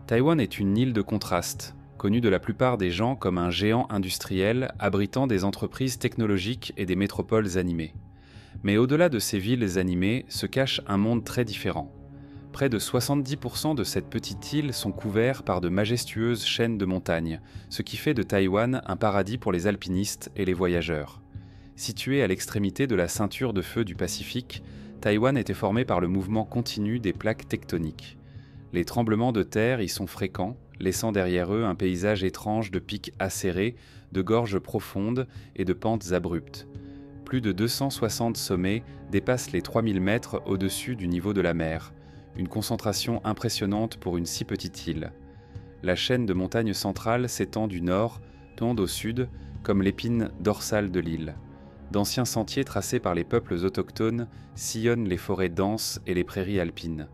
Taïwan est une île de contraste, connue de la plupart des gens comme un géant industriel abritant des entreprises technologiques et des métropoles animées. Mais au-delà de ces villes animées se cache un monde très différent. Près de 70% de cette petite île sont couverts par de majestueuses chaînes de montagnes, ce qui fait de Taïwan un paradis pour les alpinistes et les voyageurs. Située à l'extrémité de la ceinture de feu du Pacifique, Taïwan était formée par le mouvement continu des plaques tectoniques. Les tremblements de terre y sont fréquents, laissant derrière eux un paysage étrange de pics acérés, de gorges profondes et de pentes abruptes. Plus de 260 sommets dépassent les 3000 mètres au-dessus du niveau de la mer, une concentration impressionnante pour une si petite île. La chaîne de montagnes centrales s'étend du nord, tombe au sud, comme l'épine dorsale de l'île. D'anciens sentiers tracés par les peuples autochtones sillonnent les forêts denses et les prairies alpines.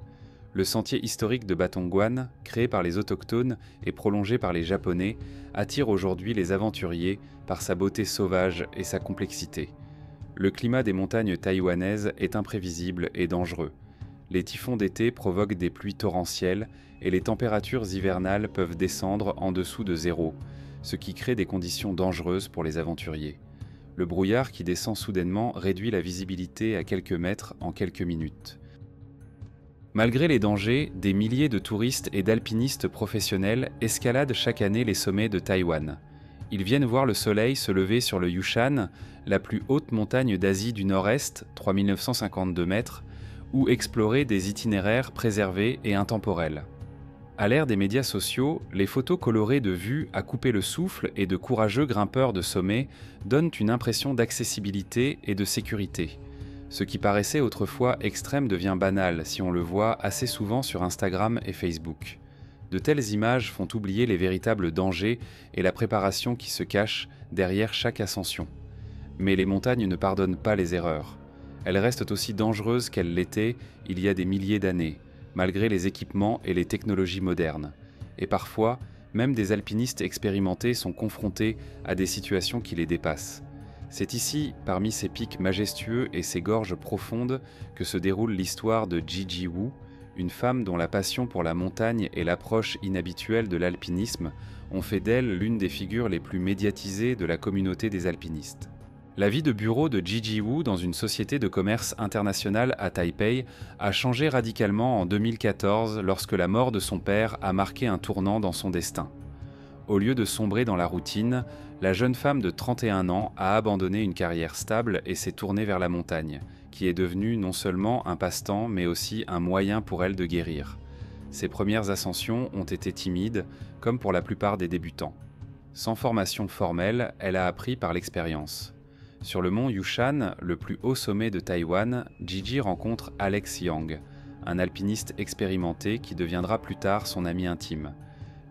Le sentier historique de Batongguan, créé par les autochtones et prolongé par les Japonais, attire aujourd'hui les aventuriers par sa beauté sauvage et sa complexité. Le climat des montagnes taïwanaises est imprévisible et dangereux. Les typhons d'été provoquent des pluies torrentielles et les températures hivernales peuvent descendre en dessous de zéro, ce qui crée des conditions dangereuses pour les aventuriers. Le brouillard qui descend soudainement réduit la visibilité à quelques mètres en quelques minutes. Malgré les dangers, des milliers de touristes et d'alpinistes professionnels escaladent chaque année les sommets de Taïwan. Ils viennent voir le soleil se lever sur le Yushan, la plus haute montagne d'Asie du Nord-Est, 3952 mètres, ou explorer des itinéraires préservés et intemporels. À l'ère des médias sociaux, les photos colorées de vues à couper le souffle et de courageux grimpeurs de sommets donnent une impression d'accessibilité et de sécurité. Ce qui paraissait autrefois extrême devient banal si on le voit assez souvent sur Instagram et Facebook. De telles images font oublier les véritables dangers et la préparation qui se cache derrière chaque ascension. Mais les montagnes ne pardonnent pas les erreurs. Elles restent aussi dangereuses qu'elles l'étaient il y a des milliers d'années, malgré les équipements et les technologies modernes. Et parfois, même des alpinistes expérimentés sont confrontés à des situations qui les dépassent. C'est ici, parmi ces pics majestueux et ces gorges profondes, que se déroule l'histoire de Gigi Wu, une femme dont la passion pour la montagne et l'approche inhabituelle de l'alpinisme ont fait d'elle l'une des figures les plus médiatisées de la communauté des alpinistes. La vie de bureau de Gigi Wu dans une société de commerce internationale à Taipei a changé radicalement en 2014 lorsque la mort de son père a marqué un tournant dans son destin. Au lieu de sombrer dans la routine, la jeune femme de 31 ans a abandonné une carrière stable et s'est tournée vers la montagne, qui est devenue non seulement un passe-temps mais aussi un moyen pour elle de guérir. Ses premières ascensions ont été timides, comme pour la plupart des débutants. Sans formation formelle, elle a appris par l'expérience. Sur le mont Yushan, le plus haut sommet de Taïwan, Gigi rencontre Alex Yang, un alpiniste expérimenté qui deviendra plus tard son ami intime.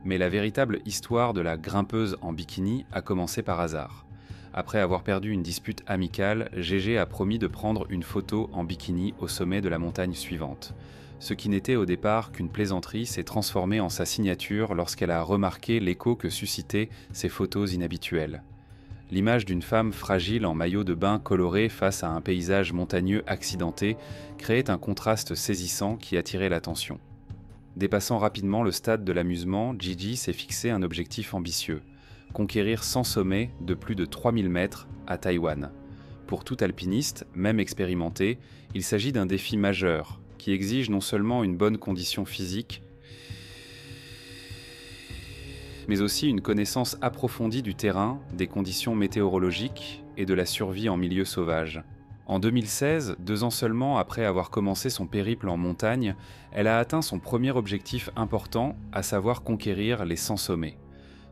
Mais la véritable histoire de la grimpeuse en bikini a commencé par hasard. Après avoir perdu une dispute amicale, Gégé a promis de prendre une photo en bikini au sommet de la montagne suivante. Ce qui n'était au départ qu'une plaisanterie s'est transformé en sa signature lorsqu'elle a remarqué l'écho que suscitaient ces photos inhabituelles. L'image d'une femme fragile en maillot de bain coloré face à un paysage montagneux accidenté créait un contraste saisissant qui attirait l'attention. Dépassant rapidement le stade de l'amusement, Gigi s'est fixé un objectif ambitieux, conquérir 100 sommets de plus de 3000 mètres à Taïwan. Pour tout alpiniste, même expérimenté, il s'agit d'un défi majeur qui exige non seulement une bonne condition physique, mais aussi une connaissance approfondie du terrain, des conditions météorologiques et de la survie en milieu sauvage. En 2016, 2 ans seulement après avoir commencé son périple en montagne, elle a atteint son premier objectif important, à savoir conquérir les 100 sommets.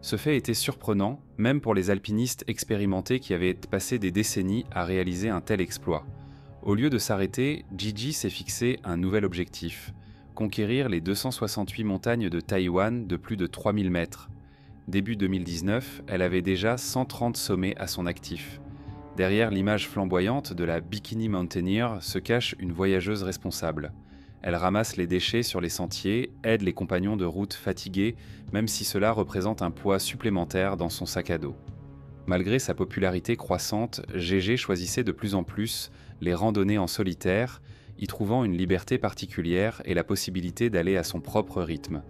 Ce fait était surprenant, même pour les alpinistes expérimentés qui avaient passé des décennies à réaliser un tel exploit. Au lieu de s'arrêter, Gigi s'est fixé un nouvel objectif, conquérir les 268 montagnes de Taïwan de plus de 3000 mètres. Début 2019, elle avait déjà 130 sommets à son actif. Derrière l'image flamboyante de la Bikini Mountaineer se cache une voyageuse responsable. Elle ramasse les déchets sur les sentiers, aide les compagnons de route fatigués, même si cela représente un poids supplémentaire dans son sac à dos. Malgré sa popularité croissante, Gégé choisissait de plus en plus les randonnées en solitaire, y trouvant une liberté particulière et la possibilité d'aller à son propre rythme.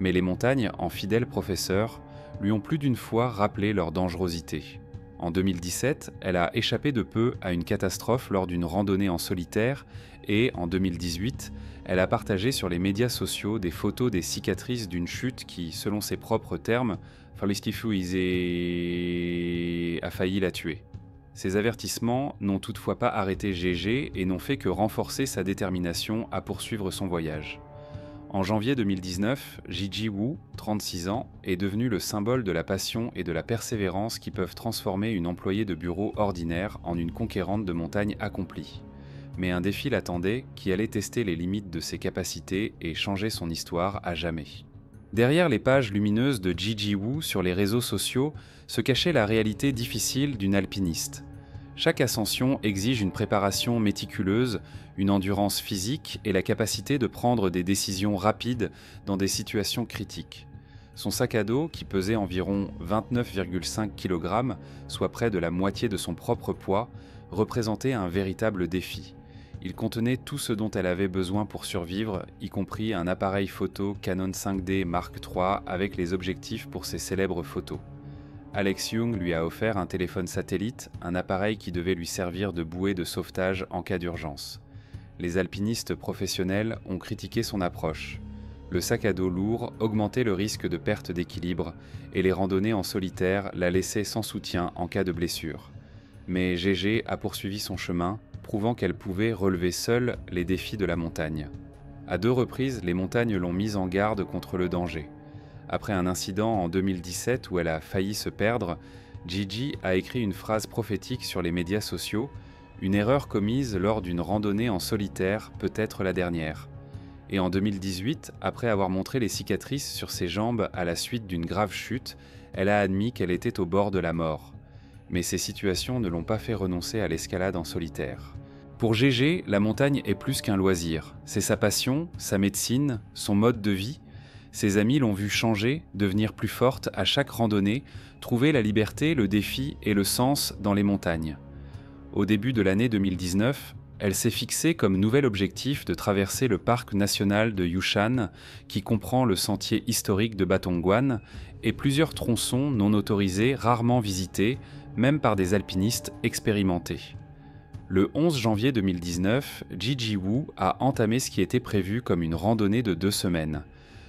Mais les montagnes, en fidèles professeurs, lui ont plus d'une fois rappelé leur dangerosité. En 2017, elle a échappé de peu à une catastrophe lors d'une randonnée en solitaire et, en 2018, elle a partagé sur les médias sociaux des photos des cicatrices d'une chute qui, selon ses propres termes, a failli la tuer. Ces avertissements n'ont toutefois pas arrêté Gégé et n'ont fait que renforcer sa détermination à poursuivre son voyage. En janvier 2019, Gigi Wu, 36 ans, est devenu le symbole de la passion et de la persévérance qui peuvent transformer une employée de bureau ordinaire en une conquérante de montagne accomplie. Mais un défi l'attendait qui allait tester les limites de ses capacités et changer son histoire à jamais. Derrière les pages lumineuses de Gigi Wu sur les réseaux sociaux se cachait la réalité difficile d'une alpiniste. Chaque ascension exige une préparation méticuleuse, une endurance physique et la capacité de prendre des décisions rapides dans des situations critiques. Son sac à dos, qui pesait environ 29,5 kg, soit près de la moitié de son propre poids, représentait un véritable défi. Il contenait tout ce dont elle avait besoin pour survivre, y compris un appareil photo Canon 5D Mark III avec les objectifs pour ses célèbres photos. Alex Young lui a offert un téléphone satellite, un appareil qui devait lui servir de bouée de sauvetage en cas d'urgence. Les alpinistes professionnels ont critiqué son approche. Le sac à dos lourd augmentait le risque de perte d'équilibre et les randonnées en solitaire la laissaient sans soutien en cas de blessure. Mais Gégé a poursuivi son chemin, prouvant qu'elle pouvait relever seule les défis de la montagne. À 2 reprises, les montagnes l'ont mise en garde contre le danger. Après un incident en 2017 où elle a failli se perdre, Gigi a écrit une phrase prophétique sur les médias sociaux « Une erreur commise lors d'une randonnée en solitaire peut être la dernière ». Et en 2018, après avoir montré les cicatrices sur ses jambes à la suite d'une grave chute, elle a admis qu'elle était au bord de la mort. Mais ces situations ne l'ont pas fait renoncer à l'escalade en solitaire. Pour Gégé, la montagne est plus qu'un loisir. C'est sa passion, sa médecine, son mode de vie. Ses amis l'ont vue changer, devenir plus forte à chaque randonnée, trouver la liberté, le défi et le sens dans les montagnes. Au début de l'année 2019, elle s'est fixée comme nouvel objectif de traverser le parc national de Yushan, qui comprend le sentier historique de Batongguan, et plusieurs tronçons non autorisés rarement visités, même par des alpinistes expérimentés. Le 11 janvier 2019, Gigi Wu a entamé ce qui était prévu comme une randonnée de 2 semaines.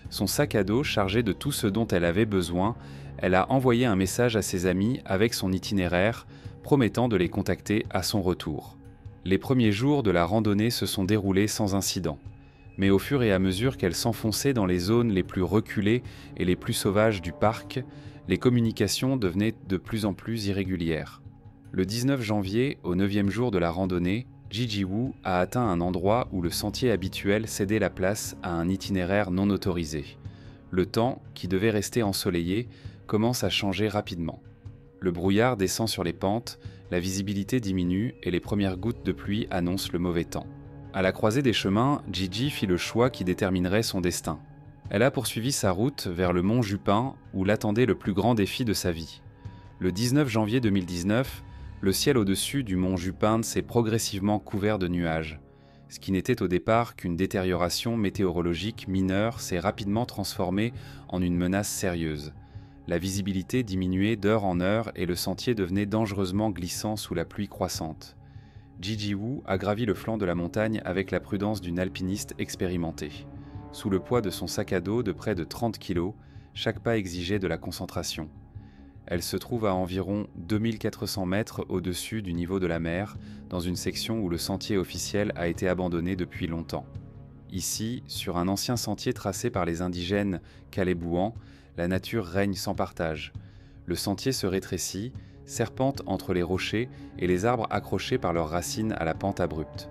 Son sac à dos chargé de tout ce dont elle avait besoin, elle a envoyé un message à ses amis avec son itinéraire, promettant de les contacter à son retour. Les premiers jours de la randonnée se sont déroulés sans incident. Mais au fur et à mesure qu'elle s'enfonçait dans les zones les plus reculées et les plus sauvages du parc, les communications devenaient de plus en plus irrégulières. Le 19 janvier, au 9e jour de la randonnée, Gigi Wu a atteint un endroit où le sentier habituel cédait la place à un itinéraire non autorisé. Le temps, qui devait rester ensoleillé, commence à changer rapidement. Le brouillard descend sur les pentes, la visibilité diminue et les premières gouttes de pluie annoncent le mauvais temps. À la croisée des chemins, Gigi fit le choix qui déterminerait son destin. Elle a poursuivi sa route vers le mont Jupin où l'attendait le plus grand défi de sa vie. Le 19 janvier 2019, le ciel au-dessus du mont Jupin s'est progressivement couvert de nuages. Ce qui n'était au départ qu'une détérioration météorologique mineure s'est rapidement transformé en une menace sérieuse. La visibilité diminuait d'heure en heure et le sentier devenait dangereusement glissant sous la pluie croissante. Gigi Wu a gravi le flanc de la montagne avec la prudence d'une alpiniste expérimentée. Sous le poids de son sac à dos de près de 30 kg, chaque pas exigeait de la concentration. Elle se trouve à environ 2400 mètres au-dessus du niveau de la mer, dans une section où le sentier officiel a été abandonné depuis longtemps. Ici, sur un ancien sentier tracé par les indigènes Kalebouan, la nature règne sans partage. Le sentier se rétrécit, serpente entre les rochers et les arbres accrochés par leurs racines à la pente abrupte.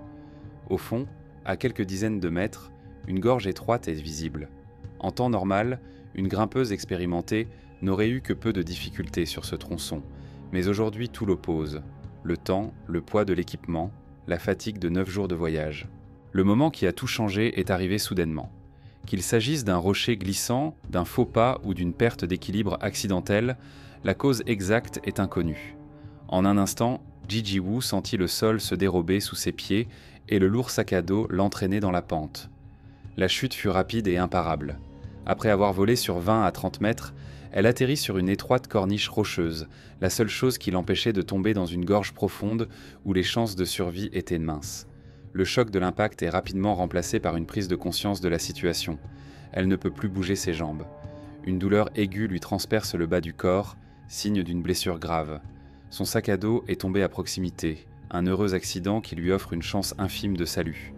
Au fond, à quelques dizaines de mètres, une gorge étroite est visible. En temps normal, une grimpeuse expérimentée n'aurait eu que peu de difficultés sur ce tronçon, mais aujourd'hui tout l'oppose. Le temps, le poids de l'équipement, la fatigue de 9 jours de voyage. Le moment qui a tout changé est arrivé soudainement. Qu'il s'agisse d'un rocher glissant, d'un faux pas ou d'une perte d'équilibre accidentelle, la cause exacte est inconnue. En un instant, Gigi Wu sentit le sol se dérober sous ses pieds et le lourd sac à dos l'entraîner dans la pente. La chute fut rapide et imparable. Après avoir volé sur 20 à 30 mètres, elle atterrit sur une étroite corniche rocheuse, la seule chose qui l'empêchait de tomber dans une gorge profonde où les chances de survie étaient minces. Le choc de l'impact est rapidement remplacé par une prise de conscience de la situation. Elle ne peut plus bouger ses jambes. Une douleur aiguë lui transperce le bas du corps, signe d'une blessure grave. Son sac à dos est tombé à proximité, un heureux accident qui lui offre une chance infime de salut.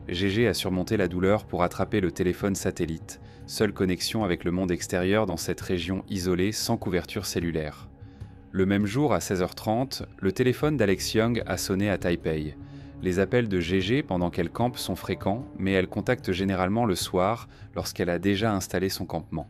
Gégé a surmonté la douleur pour attraper le téléphone satellite, seule connexion avec le monde extérieur dans cette région isolée sans couverture cellulaire. Le même jour, à 16h30, le téléphone d'Alex Young a sonné à Taipei. Les appels de Gégé pendant qu'elle campe sont fréquents, mais elle contacte généralement le soir lorsqu'elle a déjà installé son campement.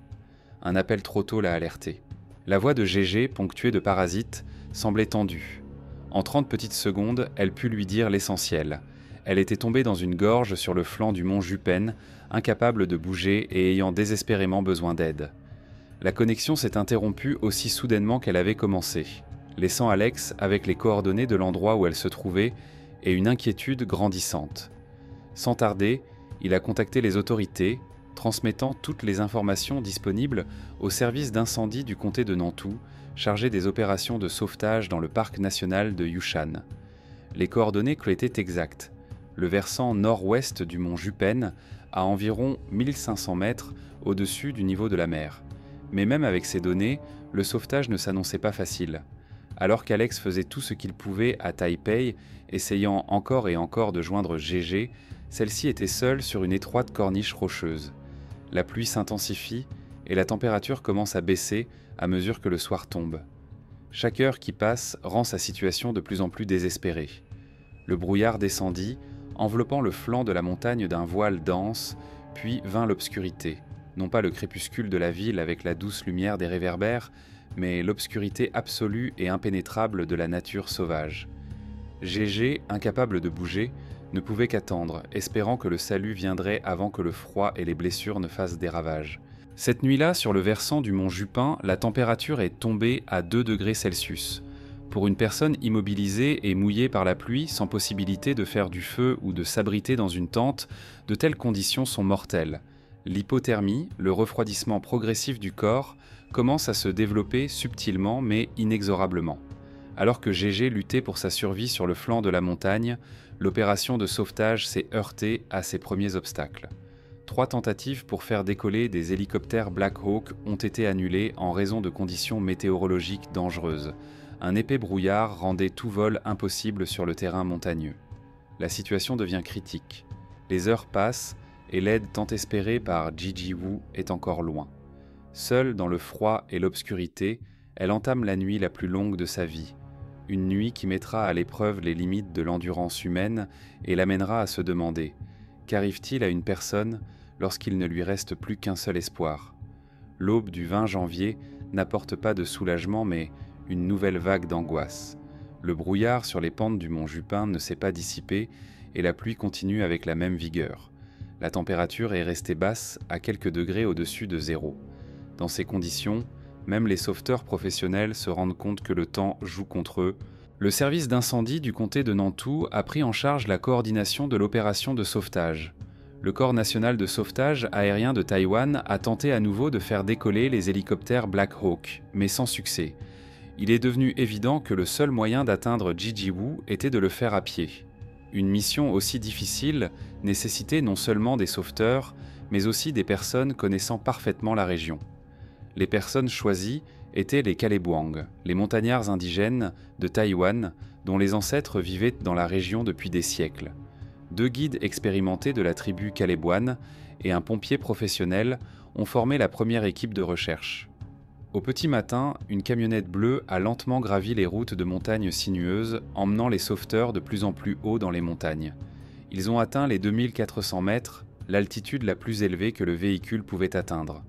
Un appel trop tôt l'a alertée. La voix de Gégé, ponctuée de parasites, semblait tendue. En 30 petites secondes, elle put lui dire l'essentiel. Elle était tombée dans une gorge sur le flanc du mont Jupen, incapable de bouger et ayant désespérément besoin d'aide. La connexion s'est interrompue aussi soudainement qu'elle avait commencé, laissant Alex avec les coordonnées de l'endroit où elle se trouvait et une inquiétude grandissante. Sans tarder, il a contacté les autorités, transmettant toutes les informations disponibles au service d'incendie du comté de Nantou, chargé des opérations de sauvetage dans le parc national de Yushan. Les coordonnées étaient exactes. Le versant nord-ouest du mont Jupen, à environ 1500 mètres au-dessus du niveau de la mer. Mais même avec ces données, le sauvetage ne s'annonçait pas facile. Alors qu'Alex faisait tout ce qu'il pouvait à Taipei, essayant encore et encore de joindre Gégé, celle-ci était seule sur une étroite corniche rocheuse. La pluie s'intensifie et la température commence à baisser à mesure que le soir tombe. Chaque heure qui passe rend sa situation de plus en plus désespérée. Le brouillard descendit, enveloppant le flanc de la montagne d'un voile dense, puis vint l'obscurité. Non pas le crépuscule de la ville avec la douce lumière des réverbères, mais l'obscurité absolue et impénétrable de la nature sauvage. Gégé, incapable de bouger, ne pouvait qu'attendre, espérant que le salut viendrait avant que le froid et les blessures ne fassent des ravages. Cette nuit-là, sur le versant du mont Jupen, la température est tombée à 2 degrés Celsius. Pour une personne immobilisée et mouillée par la pluie, sans possibilité de faire du feu ou de s'abriter dans une tente, de telles conditions sont mortelles. L'hypothermie, le refroidissement progressif du corps, commence à se développer subtilement mais inexorablement. Alors que Gégé luttait pour sa survie sur le flanc de la montagne, l'opération de sauvetage s'est heurtée à ses premiers obstacles. 3 tentatives pour faire décoller des hélicoptères Black Hawk ont été annulées en raison de conditions météorologiques dangereuses. Un épais brouillard rendait tout vol impossible sur le terrain montagneux. La situation devient critique. Les heures passent et l'aide tant espérée par Gigi Wu est encore loin. Seule dans le froid et l'obscurité, elle entame la nuit la plus longue de sa vie. Une nuit qui mettra à l'épreuve les limites de l'endurance humaine et l'amènera à se demander « Qu'arrive-t-il à une personne lorsqu'il ne lui reste plus qu'un seul espoir ?» L'aube du 20 janvier n'apporte pas de soulagement mais une nouvelle vague d'angoisse. Le brouillard sur les pentes du mont Jupen ne s'est pas dissipé et la pluie continue avec la même vigueur. La température est restée basse à quelques degrés au-dessus de zéro. Dans ces conditions, même les sauveteurs professionnels se rendent compte que le temps joue contre eux. Le service d'incendie du comté de Nantou a pris en charge la coordination de l'opération de sauvetage. Le Corps national de sauvetage aérien de Taïwan a tenté à nouveau de faire décoller les hélicoptères Black Hawk, mais sans succès. Il est devenu évident que le seul moyen d'atteindre Gigi Wu était de le faire à pied. Une mission aussi difficile nécessitait non seulement des sauveteurs, mais aussi des personnes connaissant parfaitement la région. Les personnes choisies étaient les Kalebwang, les montagnards indigènes de Taïwan dont les ancêtres vivaient dans la région depuis des siècles. 2 guides expérimentés de la tribu Kalebwan et un pompier professionnel ont formé la première équipe de recherche. Au petit matin, une camionnette bleue a lentement gravi les routes de montagnes sinueuses, emmenant les sauveteurs de plus en plus haut dans les montagnes. Ils ont atteint les 2400 mètres, l'altitude la plus élevée que le véhicule pouvait atteindre.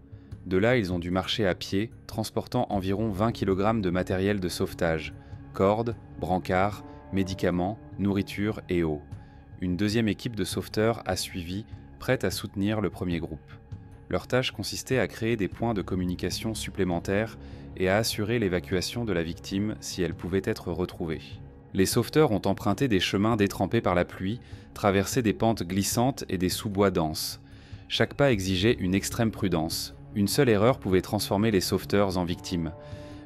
De là, ils ont dû marcher à pied, transportant environ 20 kg de matériel de sauvetage, cordes, brancards, médicaments, nourriture et eau. Une deuxième équipe de sauveteurs a suivi, prête à soutenir le premier groupe. Leur tâche consistait à créer des points de communication supplémentaires et à assurer l'évacuation de la victime si elle pouvait être retrouvée. Les sauveteurs ont emprunté des chemins détrempés par la pluie, traversé des pentes glissantes et des sous-bois denses. Chaque pas exigeait une extrême prudence. Une seule erreur pouvait transformer les sauveteurs en victimes.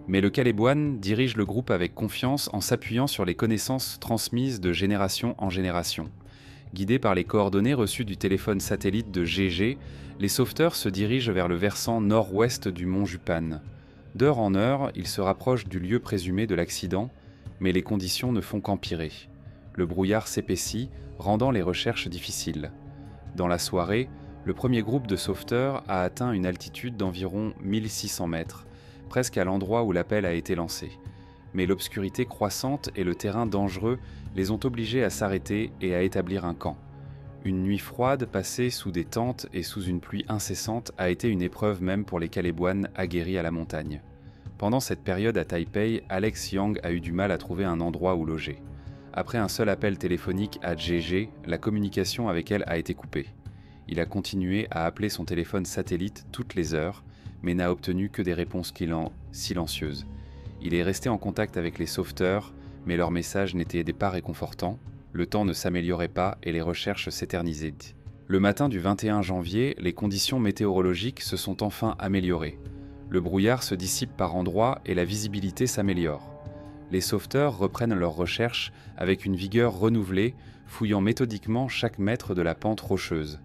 Mais le Caléboine dirige le groupe avec confiance en s'appuyant sur les connaissances transmises de génération en génération. Guidés par les coordonnées reçues du téléphone satellite de GG, les sauveteurs se dirigent vers le versant nord-ouest du mont Jupan. D'heure en heure, ils se rapprochent du lieu présumé de l'accident, mais les conditions ne font qu'empirer. Le brouillard s'épaissit, rendant les recherches difficiles. Dans la soirée, le premier groupe de sauveteurs a atteint une altitude d'environ 1600 mètres, presque à l'endroit où l'appel a été lancé. Mais l'obscurité croissante et le terrain dangereux les ont obligés à s'arrêter et à établir un camp. Une nuit froide passée sous des tentes et sous une pluie incessante a été une épreuve même pour les Caléboines aguerris à la montagne. Pendant cette période à Taipei, Alex Yang a eu du mal à trouver un endroit où loger. Après un seul appel téléphonique à GG, la communication avec elle a été coupée. Il a continué à appeler son téléphone satellite toutes les heures, mais n'a obtenu que des réponses silencieuses. Il est resté en contact avec les sauveteurs, mais leurs messages n'étaient pas réconfortants, le temps ne s'améliorait pas et les recherches s'éternisaient. Le matin du 21 janvier, les conditions météorologiques se sont enfin améliorées. Le brouillard se dissipe par endroits et la visibilité s'améliore. Les sauveteurs reprennent leurs recherches avec une vigueur renouvelée, fouillant méthodiquement chaque mètre de la pente rocheuse.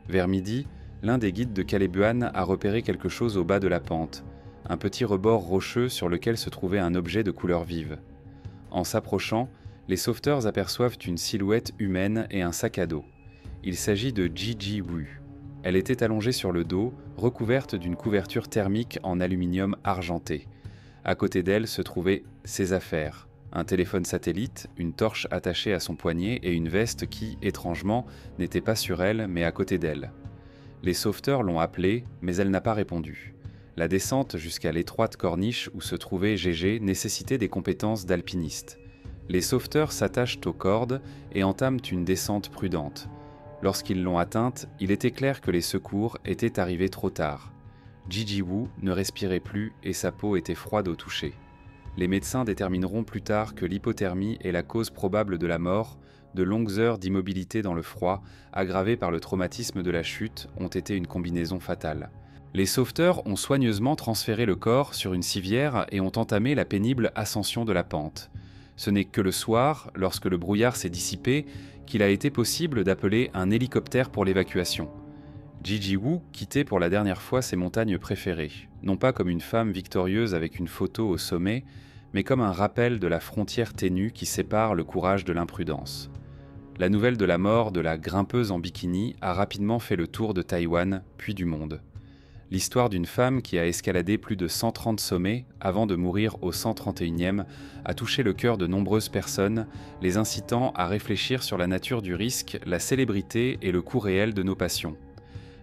Vers midi, l'un des guides de Calébuane a repéré quelque chose au bas de la pente, un petit rebord rocheux sur lequel se trouvait un objet de couleur vive. En s'approchant, les sauveteurs aperçoivent une silhouette humaine et un sac à dos. Il s'agit de Gigi Wu. Elle était allongée sur le dos, recouverte d'une couverture thermique en aluminium argenté. À côté d'elle se trouvaient ses affaires, un téléphone satellite, une torche attachée à son poignet et une veste qui, étrangement, n'était pas sur elle mais à côté d'elle. Les sauveteurs l'ont appelée, mais elle n'a pas répondu. La descente jusqu'à l'étroite corniche où se trouvait GG nécessitait des compétences d'alpiniste. Les sauveteurs s'attachent aux cordes et entament une descente prudente. Lorsqu'ils l'ont atteinte, il était clair que les secours étaient arrivés trop tard. Gigi Wu ne respirait plus et sa peau était froide au toucher. Les médecins détermineront plus tard que l'hypothermie est la cause probable de la mort. De longues heures d'immobilité dans le froid, aggravées par le traumatisme de la chute, ont été une combinaison fatale. Les sauveteurs ont soigneusement transféré le corps sur une civière et ont entamé la pénible ascension de la pente. Ce n'est que le soir, lorsque le brouillard s'est dissipé, qu'il a été possible d'appeler un hélicoptère pour l'évacuation. Gigi Wu quittait pour la dernière fois ses montagnes préférées, non pas comme une femme victorieuse avec une photo au sommet, mais comme un rappel de la frontière ténue qui sépare le courage de l'imprudence. La nouvelle de la mort de la grimpeuse en bikini a rapidement fait le tour de Taïwan, puis du monde. L'histoire d'une femme qui a escaladé plus de 130 sommets avant de mourir au 131e a touché le cœur de nombreuses personnes, les incitant à réfléchir sur la nature du risque, la célébrité et le coût réel de nos passions.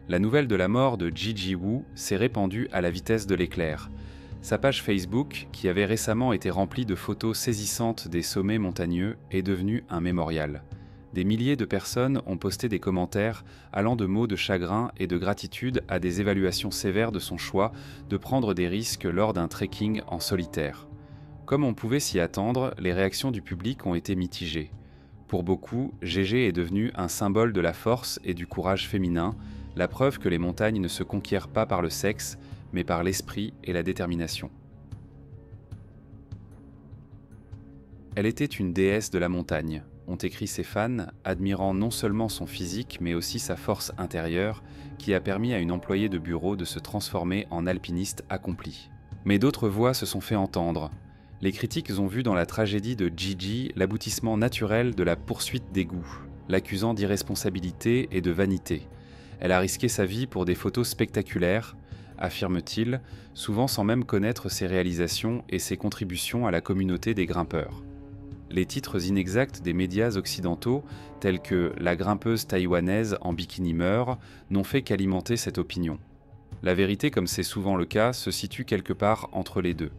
La nouvelle de la mort de Gigi Wu s'est répandue à la vitesse de l'éclair. Sa page Facebook, qui avait récemment été remplie de photos saisissantes des sommets montagneux, est devenue un mémorial. Des milliers de personnes ont posté des commentaires allant de mots de chagrin et de gratitude à des évaluations sévères de son choix de prendre des risques lors d'un trekking en solitaire. Comme on pouvait s'y attendre, les réactions du public ont été mitigées. Pour beaucoup, GG est devenu un symbole de la force et du courage féminin, la preuve que les montagnes ne se conquièrent pas par le sexe, mais par l'esprit et la détermination. Elle était une déesse de la montagne, ont écrit ses fans, admirant non seulement son physique mais aussi sa force intérieure qui a permis à une employée de bureau de se transformer en alpiniste accompli. Mais d'autres voix se sont fait entendre. Les critiques ont vu dans la tragédie de Gigi l'aboutissement naturel de la poursuite des goûts, l'accusant d'irresponsabilité et de vanité. Elle a risqué sa vie pour des photos spectaculaires, affirme-t-il, souvent sans même connaître ses réalisations et ses contributions à la communauté des grimpeurs. Les titres inexacts des médias occidentaux, tels que « La grimpeuse taïwanaise en bikini meurt », n'ont fait qu'alimenter cette opinion. La vérité, comme c'est souvent le cas, se situe quelque part entre les deux.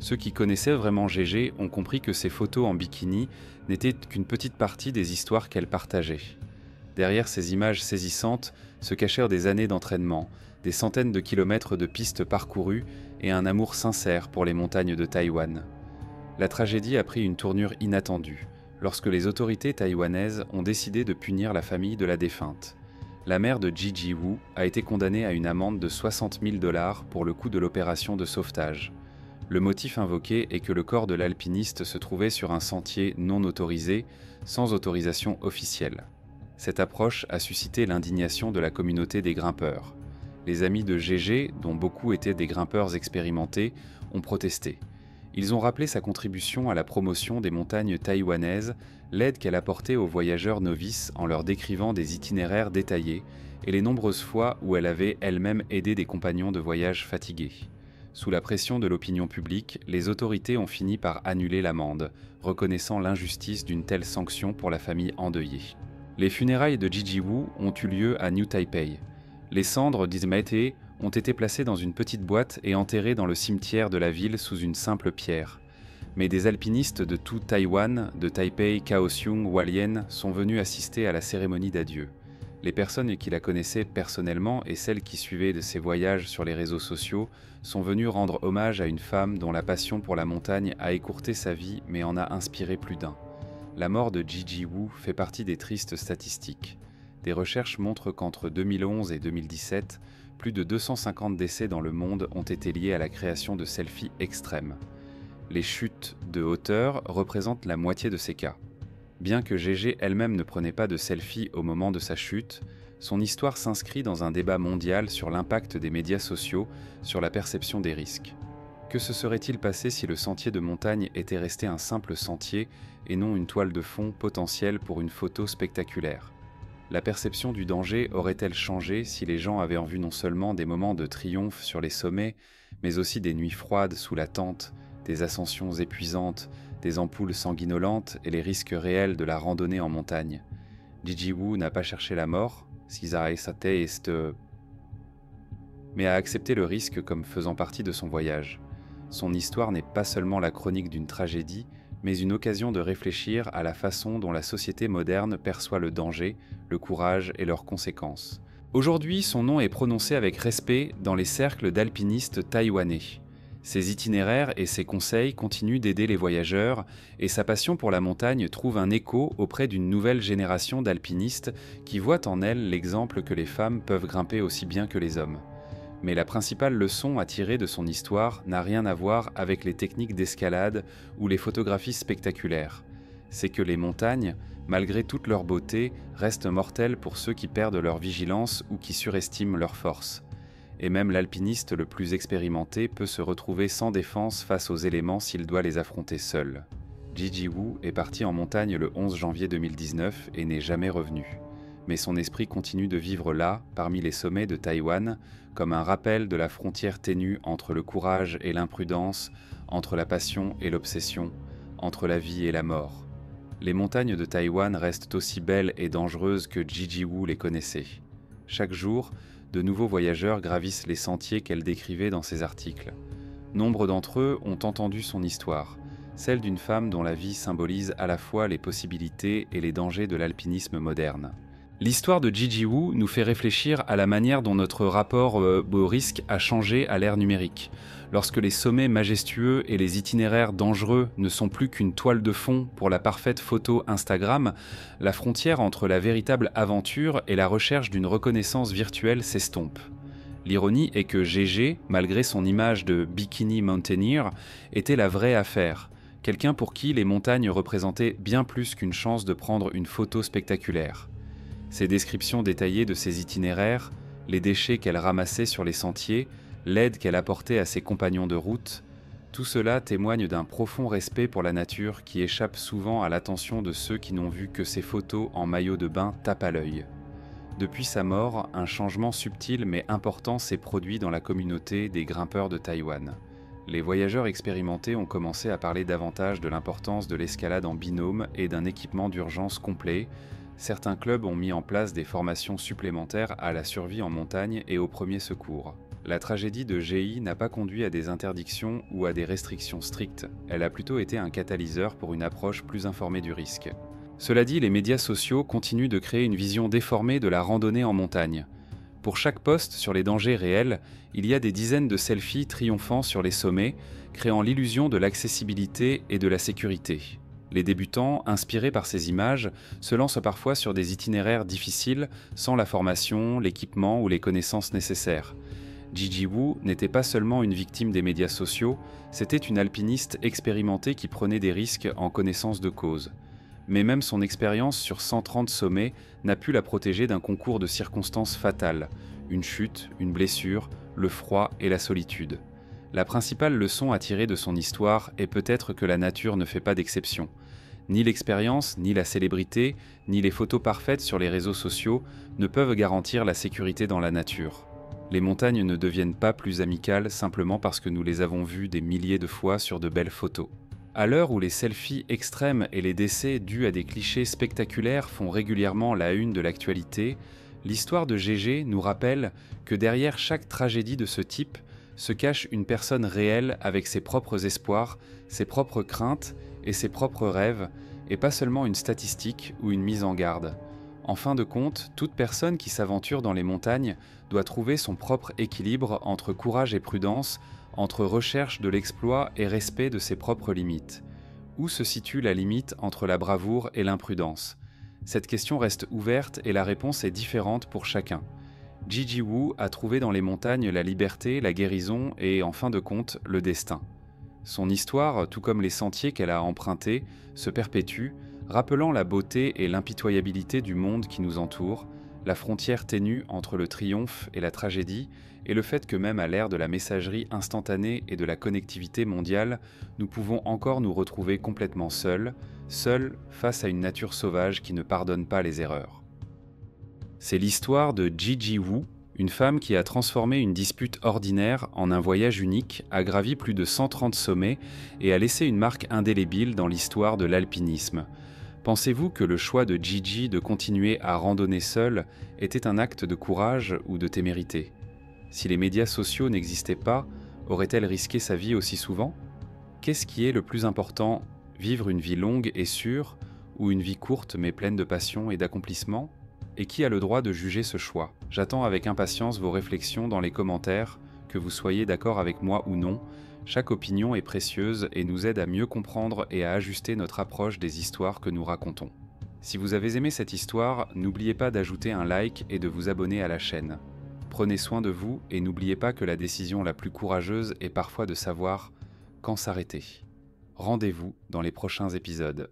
Ceux qui connaissaient vraiment GG ont compris que ces photos en bikini n'étaient qu'une petite partie des histoires qu'elle partageait. Derrière ces images saisissantes se cachèrent des années d'entraînement, des centaines de kilomètres de pistes parcourues et un amour sincère pour les montagnes de Taïwan. La tragédie a pris une tournure inattendue, lorsque les autorités taïwanaises ont décidé de punir la famille de la défunte. La mère de Gigi Wu a été condamnée à une amende de 60 000 $ pour le coût de l'opération de sauvetage. Le motif invoqué est que le corps de l'alpiniste se trouvait sur un sentier non autorisé, sans autorisation officielle. Cette approche a suscité l'indignation de la communauté des grimpeurs. Les amis de GG, dont beaucoup étaient des grimpeurs expérimentés, ont protesté. Ils ont rappelé sa contribution à la promotion des montagnes taïwanaises, l'aide qu'elle apportait aux voyageurs novices en leur décrivant des itinéraires détaillés et les nombreuses fois où elle avait elle-même aidé des compagnons de voyage fatigués. Sous la pression de l'opinion publique, les autorités ont fini par annuler l'amende, reconnaissant l'injustice d'une telle sanction pour la famille endeuillée. Les funérailles de Gigi Wu ont eu lieu à New Taipei. Les cendres d'Izmaete ont été placées dans une petite boîte et enterrées dans le cimetière de la ville sous une simple pierre. Mais des alpinistes de tout Taïwan, de Taipei, Kaohsiung, Hualien, sont venus assister à la cérémonie d'adieu. Les personnes qui la connaissaient personnellement et celles qui suivaient de ses voyages sur les réseaux sociaux sont venues rendre hommage à une femme dont la passion pour la montagne a écourté sa vie mais en a inspiré plus d'un. La mort de Gigi Wu fait partie des tristes statistiques. Des recherches montrent qu'entre 2011 et 2017, plus de 250 décès dans le monde ont été liés à la création de selfies extrêmes. Les chutes de hauteur représentent la moitié de ces cas. Bien que GG elle-même ne prenait pas de selfie au moment de sa chute, son histoire s'inscrit dans un débat mondial sur l'impact des médias sociaux sur la perception des risques. Que se serait-il passé si le sentier de montagne était resté un simple sentier et non une toile de fond potentielle pour une photo spectaculaire ? La perception du danger aurait-elle changé si les gens avaient en vue non seulement des moments de triomphe sur les sommets, mais aussi des nuits froides sous la tente, des ascensions épuisantes, des ampoules sanguinolentes et les risques réels de la randonnée en montagne? Gigi Wu n'a pas cherché la mort, mais a accepté le risque comme faisant partie de son voyage. Son histoire n'est pas seulement la chronique d'une tragédie, mais une occasion de réfléchir à la façon dont la société moderne perçoit le danger, le courage et leurs conséquences. Aujourd'hui, son nom est prononcé avec respect dans les cercles d'alpinistes taïwanais. Ses itinéraires et ses conseils continuent d'aider les voyageurs, et sa passion pour la montagne trouve un écho auprès d'une nouvelle génération d'alpinistes qui voient en elle l'exemple que les femmes peuvent grimper aussi bien que les hommes. Mais la principale leçon à tirer de son histoire n'a rien à voir avec les techniques d'escalade ou les photographies spectaculaires. C'est que les montagnes, malgré toute leur beauté, restent mortelles pour ceux qui perdent leur vigilance ou qui surestiment leur force. Et même l'alpiniste le plus expérimenté peut se retrouver sans défense face aux éléments s'il doit les affronter seul. Gigi Wu est parti en montagne le 11 janvier 2019 et n'est jamais revenu. Mais son esprit continue de vivre là, parmi les sommets de Taïwan, comme un rappel de la frontière ténue entre le courage et l'imprudence, entre la passion et l'obsession, entre la vie et la mort. Les montagnes de Taïwan restent aussi belles et dangereuses que Gigi Wu les connaissait. Chaque jour, de nouveaux voyageurs gravissent les sentiers qu'elle décrivait dans ses articles. Nombre d'entre eux ont entendu son histoire, celle d'une femme dont la vie symbolise à la fois les possibilités et les dangers de l'alpinisme moderne. L'histoire de Gigi Wu nous fait réfléchir à la manière dont notre rapport au risque a changé à l'ère numérique. Lorsque les sommets majestueux et les itinéraires dangereux ne sont plus qu'une toile de fond pour la parfaite photo Instagram, la frontière entre la véritable aventure et la recherche d'une reconnaissance virtuelle s'estompe. L'ironie est que GG, malgré son image de bikini mountaineer, était la vraie affaire. Quelqu'un pour qui les montagnes représentaient bien plus qu'une chance de prendre une photo spectaculaire. Ses descriptions détaillées de ses itinéraires, les déchets qu'elle ramassait sur les sentiers, l'aide qu'elle apportait à ses compagnons de route, tout cela témoigne d'un profond respect pour la nature qui échappe souvent à l'attention de ceux qui n'ont vu que ses photos en maillot de bain tape à l'œil. Depuis sa mort, un changement subtil mais important s'est produit dans la communauté des grimpeurs de Taïwan. Les voyageurs expérimentés ont commencé à parler davantage de l'importance de l'escalade en binôme et d'un équipement d'urgence complet. Certains clubs ont mis en place des formations supplémentaires à la survie en montagne et aux premiers secours. La tragédie de GI n'a pas conduit à des interdictions ou à des restrictions strictes, elle a plutôt été un catalyseur pour une approche plus informée du risque. Cela dit, les médias sociaux continuent de créer une vision déformée de la randonnée en montagne. Pour chaque post sur les dangers réels, il y a des dizaines de selfies triomphant sur les sommets, créant l'illusion de l'accessibilité et de la sécurité. Les débutants, inspirés par ces images, se lancent parfois sur des itinéraires difficiles sans la formation, l'équipement ou les connaissances nécessaires. Gigi Wu n'était pas seulement une victime des médias sociaux, c'était une alpiniste expérimentée qui prenait des risques en connaissance de cause. Mais même son expérience sur 130 sommets n'a pu la protéger d'un concours de circonstances fatales, une chute, une blessure, le froid et la solitude. La principale leçon à tirer de son histoire est peut-être que la nature ne fait pas d'exception. Ni l'expérience, ni la célébrité, ni les photos parfaites sur les réseaux sociaux ne peuvent garantir la sécurité dans la nature. Les montagnes ne deviennent pas plus amicales simplement parce que nous les avons vues des milliers de fois sur de belles photos. À l'heure où les selfies extrêmes et les décès dus à des clichés spectaculaires font régulièrement la une de l'actualité, l'histoire de Gégé nous rappelle que derrière chaque tragédie de ce type se cache une personne réelle avec ses propres espoirs, ses propres craintes et ses propres rêves, et pas seulement une statistique ou une mise en garde. En fin de compte, toute personne qui s'aventure dans les montagnes doit trouver son propre équilibre entre courage et prudence, entre recherche de l'exploit et respect de ses propres limites. Où se situe la limite entre la bravoure et l'imprudence ? Cette question reste ouverte et la réponse est différente pour chacun. Gigi Wu a trouvé dans les montagnes la liberté, la guérison et, en fin de compte, le destin. Son histoire, tout comme les sentiers qu'elle a empruntés, se perpétue, rappelant la beauté et l'impitoyabilité du monde qui nous entoure, la frontière ténue entre le triomphe et la tragédie, et le fait que même à l'ère de la messagerie instantanée et de la connectivité mondiale, nous pouvons encore nous retrouver complètement seuls face à une nature sauvage qui ne pardonne pas les erreurs. C'est l'histoire de Gigi Wu, une femme qui a transformé une dispute ordinaire en un voyage unique, a gravi plus de 130 sommets et a laissé une marque indélébile dans l'histoire de l'alpinisme. Pensez-vous que le choix de Gigi de continuer à randonner seule était un acte de courage ou de témérité ? Si les médias sociaux n'existaient pas, aurait-elle risqué sa vie aussi souvent ? Qu'est-ce qui est le plus important, vivre une vie longue et sûre, ou une vie courte mais pleine de passion et d'accomplissement ? Et qui a le droit de juger ce choix ? J'attends avec impatience vos réflexions dans les commentaires, que vous soyez d'accord avec moi ou non. Chaque opinion est précieuse et nous aide à mieux comprendre et à ajuster notre approche des histoires que nous racontons. Si vous avez aimé cette histoire, n'oubliez pas d'ajouter un like et de vous abonner à la chaîne. Prenez soin de vous et n'oubliez pas que la décision la plus courageuse est parfois de savoir quand s'arrêter. Rendez-vous dans les prochains épisodes.